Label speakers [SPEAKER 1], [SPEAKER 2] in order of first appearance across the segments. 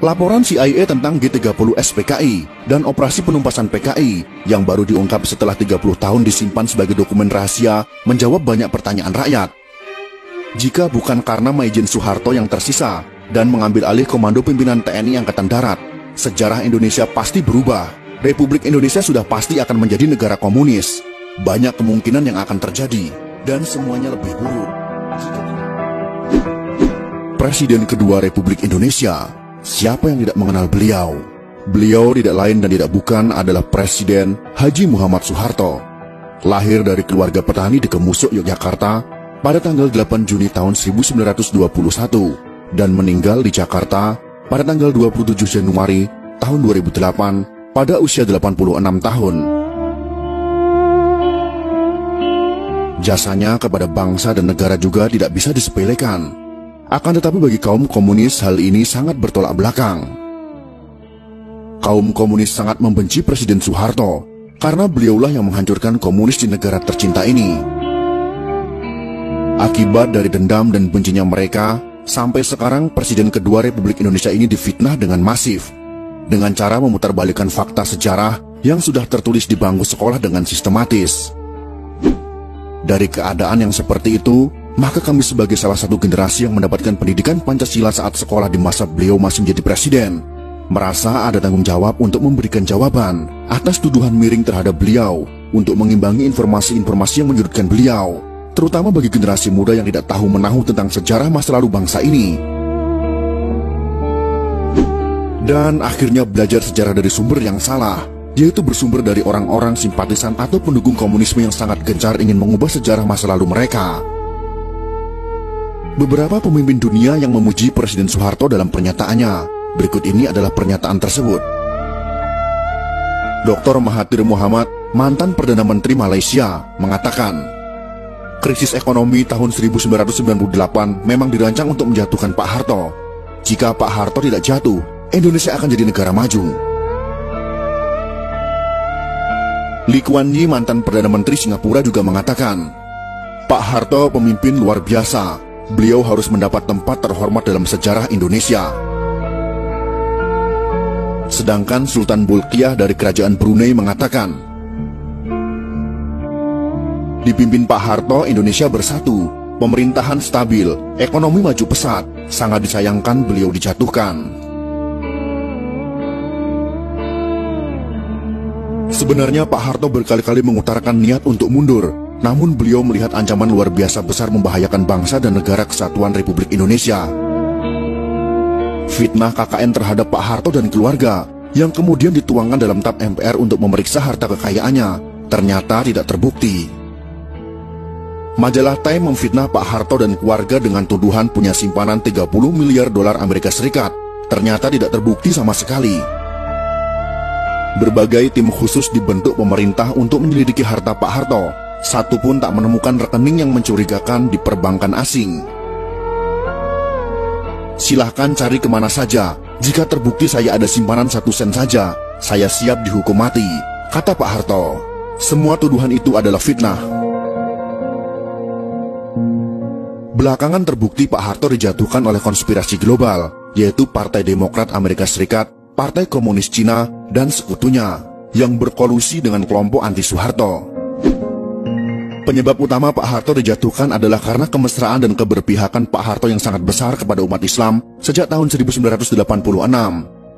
[SPEAKER 1] Laporan CIA tentang G30S PKI dan operasi penumpasan PKI yang baru diungkap setelah 30 tahun disimpan sebagai dokumen rahasia menjawab banyak pertanyaan rakyat. Jika bukan karena Maijen Soeharto yang tersisa dan mengambil alih komando pimpinan TNI Angkatan Darat, sejarah Indonesia pasti berubah. Republik Indonesia sudah pasti akan menjadi negara komunis. Banyak kemungkinan yang akan terjadi dan semuanya lebih buruk. Presiden kedua Republik Indonesia. Siapa yang tidak mengenal beliau? Beliau tidak lain dan tidak bukan adalah Presiden Haji Muhammad Soeharto. Lahir dari keluarga petani di Kemusuk, Yogyakarta pada tanggal 8 Juni tahun 1921 dan meninggal di Jakarta pada tanggal 27 Januari tahun 2008 pada usia 86 tahun. Jasanya kepada bangsa dan negara juga tidak bisa disepelekan. Akan tetapi bagi kaum komunis hal ini sangat bertolak belakang. Kaum komunis sangat membenci Presiden Soeharto karena beliaulah yang menghancurkan komunis di negara tercinta ini. Akibat dari dendam dan bencinya mereka, sampai sekarang Presiden kedua Republik Indonesia ini difitnah dengan masif, dengan cara memutarbalikkan fakta sejarah yang sudah tertulis di bangku sekolah dengan sistematis. Dari keadaan yang seperti itu, maka kami sebagai salah satu generasi yang mendapatkan pendidikan Pancasila saat sekolah di masa beliau masih menjadi presiden, merasa ada tanggung jawab untuk memberikan jawaban atas tuduhan miring terhadap beliau, untuk mengimbangi informasi-informasi yang menyudutkan beliau, terutama bagi generasi muda yang tidak tahu menahu tentang sejarah masa lalu bangsa ini. Dan akhirnya belajar sejarah dari sumber yang salah, yaitu bersumber dari orang-orang simpatisan atau pendukung komunisme yang sangat gencar ingin mengubah sejarah masa lalu mereka. Beberapa pemimpin dunia yang memuji Presiden Soeharto dalam pernyataannya. Berikut ini adalah pernyataan tersebut. Dr. Mahathir Mohamad, mantan Perdana Menteri Malaysia, mengatakan, krisis ekonomi tahun 1998 memang dirancang untuk menjatuhkan Pak Harto. Jika Pak Harto tidak jatuh, Indonesia akan jadi negara maju. Lee Kuan Yew, mantan Perdana Menteri Singapura, juga mengatakan, Pak Harto pemimpin luar biasa. Beliau harus mendapat tempat terhormat dalam sejarah Indonesia. Sedangkan Sultan Bolkiah dari Kerajaan Brunei mengatakan, dipimpin Pak Harto, Indonesia bersatu, pemerintahan stabil, ekonomi maju pesat, sangat disayangkan beliau dijatuhkan. Sebenarnya Pak Harto berkali-kali mengutarakan niat untuk mundur, namun beliau melihat ancaman luar biasa besar membahayakan bangsa dan negara kesatuan Republik Indonesia. Fitnah KKN terhadap Pak Harto dan keluarga yang kemudian dituangkan dalam TAP MPR untuk memeriksa harta kekayaannya ternyata tidak terbukti. Majalah Time memfitnah Pak Harto dan keluarga dengan tuduhan punya simpanan 30 miliar dolar Amerika Serikat. Ternyata tidak terbukti sama sekali. Berbagai tim khusus dibentuk pemerintah untuk menyelidiki harta Pak Harto. Satu pun tak menemukan rekening yang mencurigakan di perbankan asing. Silahkan cari kemana saja. Jika terbukti saya ada simpanan 1 sen saja, saya siap dihukum mati, kata Pak Harto. Semua tuduhan itu adalah fitnah. Belakangan terbukti Pak Harto dijatuhkan oleh konspirasi global, yaitu Partai Demokrat Amerika Serikat, Partai Komunis Cina, dan sekutunya, yang berkolusi dengan kelompok anti-Soeharto. Penyebab utama Pak Harto dijatuhkan adalah karena kemesraan dan keberpihakan Pak Harto yang sangat besar kepada umat Islam sejak tahun 1986.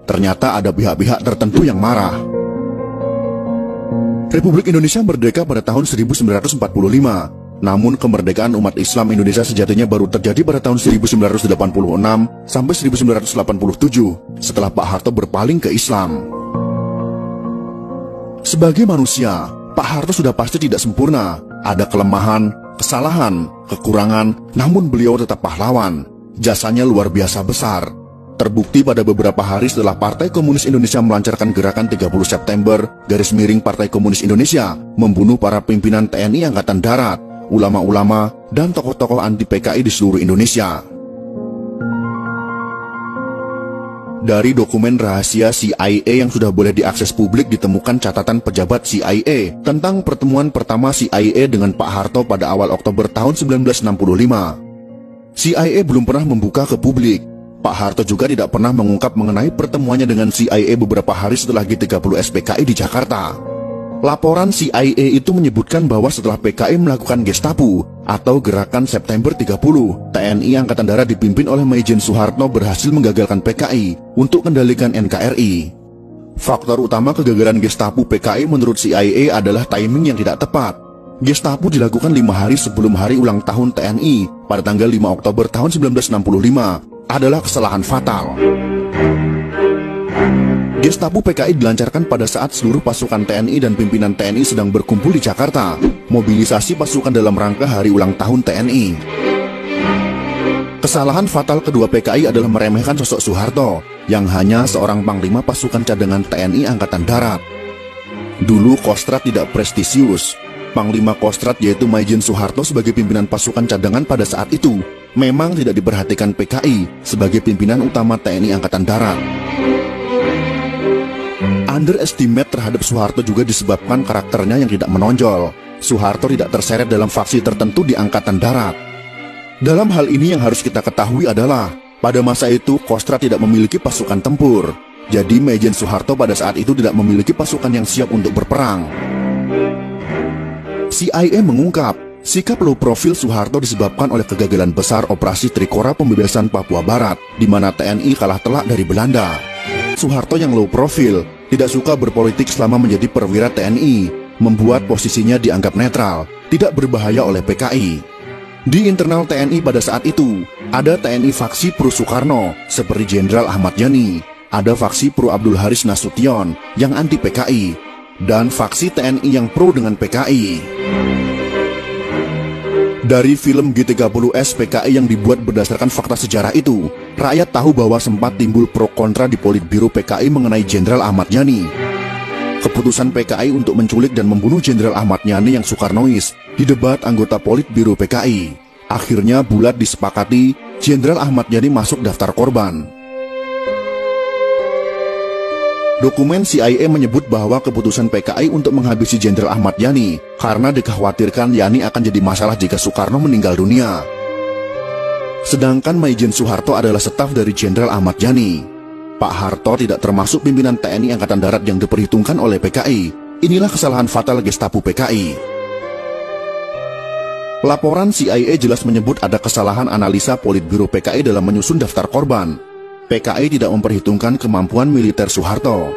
[SPEAKER 1] Ternyata ada pihak-pihak tertentu yang marah. Republik Indonesia merdeka pada tahun 1945. Namun kemerdekaan umat Islam Indonesia sejatinya baru terjadi pada tahun 1986 sampai 1987 setelah Pak Harto berpaling ke Islam. Sebagai manusia, Pak Harto sudah pasti tidak sempurna. Ada kelemahan, kesalahan, kekurangan, namun beliau tetap pahlawan. Jasanya luar biasa besar. Terbukti pada beberapa hari setelah Partai Komunis Indonesia melancarkan gerakan 30 September, Partai Komunis Indonesia, membunuh para pimpinan TNI Angkatan Darat, ulama-ulama, dan tokoh-tokoh anti PKI di seluruh Indonesia. Dari dokumen rahasia CIA yang sudah boleh diakses publik ditemukan catatan pejabat CIA tentang pertemuan pertama CIA dengan Pak Harto pada awal Oktober tahun 1965. CIA belum pernah membuka ke publik. Pak Harto juga tidak pernah mengungkap mengenai pertemuannya dengan CIA beberapa hari setelah G30S PKI di Jakarta. Laporan CIA itu menyebutkan bahwa setelah PKI melakukan Gestapo atau Gerakan September 30, TNI Angkatan Darat dipimpin oleh Maijen Soeharto berhasil menggagalkan PKI untuk kendalikan NKRI. Faktor utama kegagalan Gestapo PKI menurut CIA adalah timing yang tidak tepat. Gestapo dilakukan 5 hari sebelum hari ulang tahun TNI pada tanggal 5 Oktober tahun 1965 adalah kesalahan fatal. Gestapo PKI dilancarkan pada saat seluruh pasukan TNI dan pimpinan TNI sedang berkumpul di Jakarta, mobilisasi pasukan dalam rangka hari ulang tahun TNI. Kesalahan fatal kedua PKI adalah meremehkan sosok Soeharto, yang hanya seorang panglima pasukan cadangan TNI Angkatan Darat. Dulu Kostrad tidak prestisius. Panglima Kostrad yaitu Maijen Soeharto sebagai pimpinan pasukan cadangan pada saat itu memang tidak diperhatikan PKI sebagai pimpinan utama TNI Angkatan Darat. Underestimate terhadap Soeharto juga disebabkan karakternya yang tidak menonjol. Soeharto tidak terseret dalam faksi tertentu di Angkatan Darat. Dalam hal ini yang harus kita ketahui adalah pada masa itu Kostrad tidak memiliki pasukan tempur. Jadi Maijen Soeharto pada saat itu tidak memiliki pasukan yang siap untuk berperang. CIA mengungkap, sikap low profil Soeharto disebabkan oleh kegagalan besar operasi Trikora pembebasan Papua Barat, di mana TNI kalah telak dari Belanda. Soeharto yang low profil, tidak suka berpolitik selama menjadi perwira TNI, membuat posisinya dianggap netral, tidak berbahaya oleh PKI. Di internal TNI pada saat itu, ada TNI faksi pro Soekarno, seperti Jenderal Ahmad Yani, ada faksi pro Abdul Haris Nasution, yang anti PKI, dan faksi TNI yang pro dengan PKI. Dari film G30S PKI yang dibuat berdasarkan fakta sejarah itu, rakyat tahu bahwa sempat timbul pro kontra di Politbiro PKI mengenai Jenderal Ahmad Yani. Keputusan PKI untuk menculik dan membunuh Jenderal Ahmad Yani yang Soekarnois didebat anggota Politbiro PKI. Akhirnya bulat disepakati Jenderal Ahmad Yani masuk daftar korban. Dokumen CIA menyebut bahwa keputusan PKI untuk menghabisi Jenderal Ahmad Yani karena dikhawatirkan Yani akan jadi masalah jika Soekarno meninggal dunia. Sedangkan Maijen Soeharto adalah staf dari Jenderal Ahmad Yani. Pak Harto tidak termasuk pimpinan TNI Angkatan Darat yang diperhitungkan oleh PKI. Inilah kesalahan fatal Gestapo PKI. Laporan CIA jelas menyebut ada kesalahan analisa Politbiro PKI dalam menyusun daftar korban. PKI tidak memperhitungkan kemampuan militer Soeharto.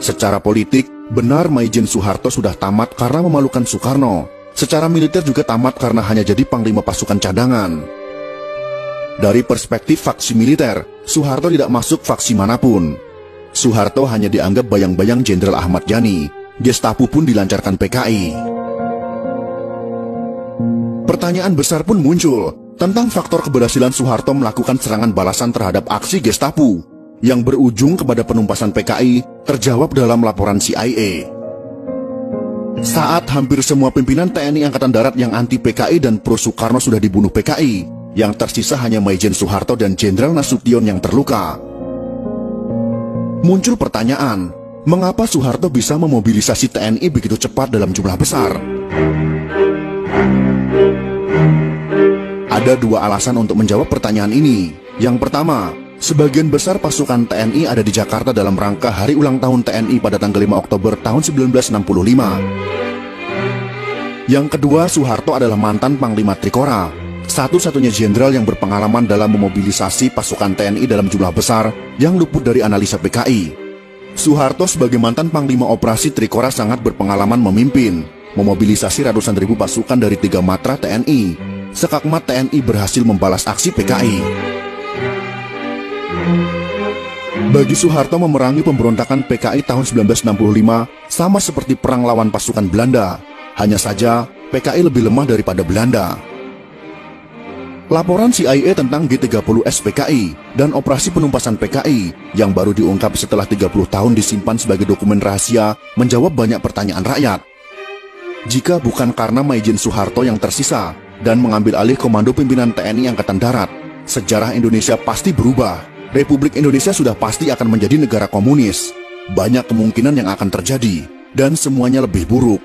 [SPEAKER 1] Secara politik, benar Maijen Soeharto sudah tamat karena memalukan Soekarno. Secara militer juga tamat karena hanya jadi panglima pasukan cadangan. Dari perspektif faksi militer, Soeharto tidak masuk faksi manapun. Soeharto hanya dianggap bayang-bayang Jenderal Ahmad Yani. Gestapo pun dilancarkan PKI. Pertanyaan besar pun muncul tentang faktor keberhasilan Soeharto melakukan serangan balasan terhadap aksi Gestapo yang berujung kepada penumpasan PKI terjawab dalam laporan CIA. Saat hampir semua pimpinan TNI Angkatan Darat yang anti PKI dan pro Soekarno sudah dibunuh PKI, yang tersisa hanya Maijen Soeharto dan Jenderal Nasution yang terluka. Muncul pertanyaan, mengapa Soeharto bisa memobilisasi TNI begitu cepat dalam jumlah besar? Ada dua alasan untuk menjawab pertanyaan ini. Yang pertama, sebagian besar pasukan TNI ada di Jakarta dalam rangka hari ulang tahun TNI pada tanggal 5 Oktober tahun 1965. Yang kedua, Soeharto adalah mantan Panglima Trikora, satu-satunya jenderal yang berpengalaman dalam memobilisasi pasukan TNI dalam jumlah besar yang luput dari analisa PKI. Soeharto sebagai mantan Panglima Operasi Trikora sangat berpengalaman memimpin, memobilisasi ratusan ribu pasukan dari 3 matra TNI. Sekakmat TNI berhasil membalas aksi PKI. Bagi Soeharto memerangi pemberontakan PKI tahun 1965 sama seperti perang lawan pasukan Belanda. Hanya saja PKI lebih lemah daripada Belanda. Laporan CIA tentang G30S PKI dan operasi penumpasan PKI yang baru diungkap setelah 30 tahun disimpan sebagai dokumen rahasia menjawab banyak pertanyaan rakyat. Jika bukan karena Maijen Soeharto yang tersisa dan mengambil alih komando pimpinan TNI Angkatan Darat, sejarah Indonesia pasti berubah. Republik Indonesia sudah pasti akan menjadi negara komunis. Banyak kemungkinan yang akan terjadi, dan semuanya lebih buruk.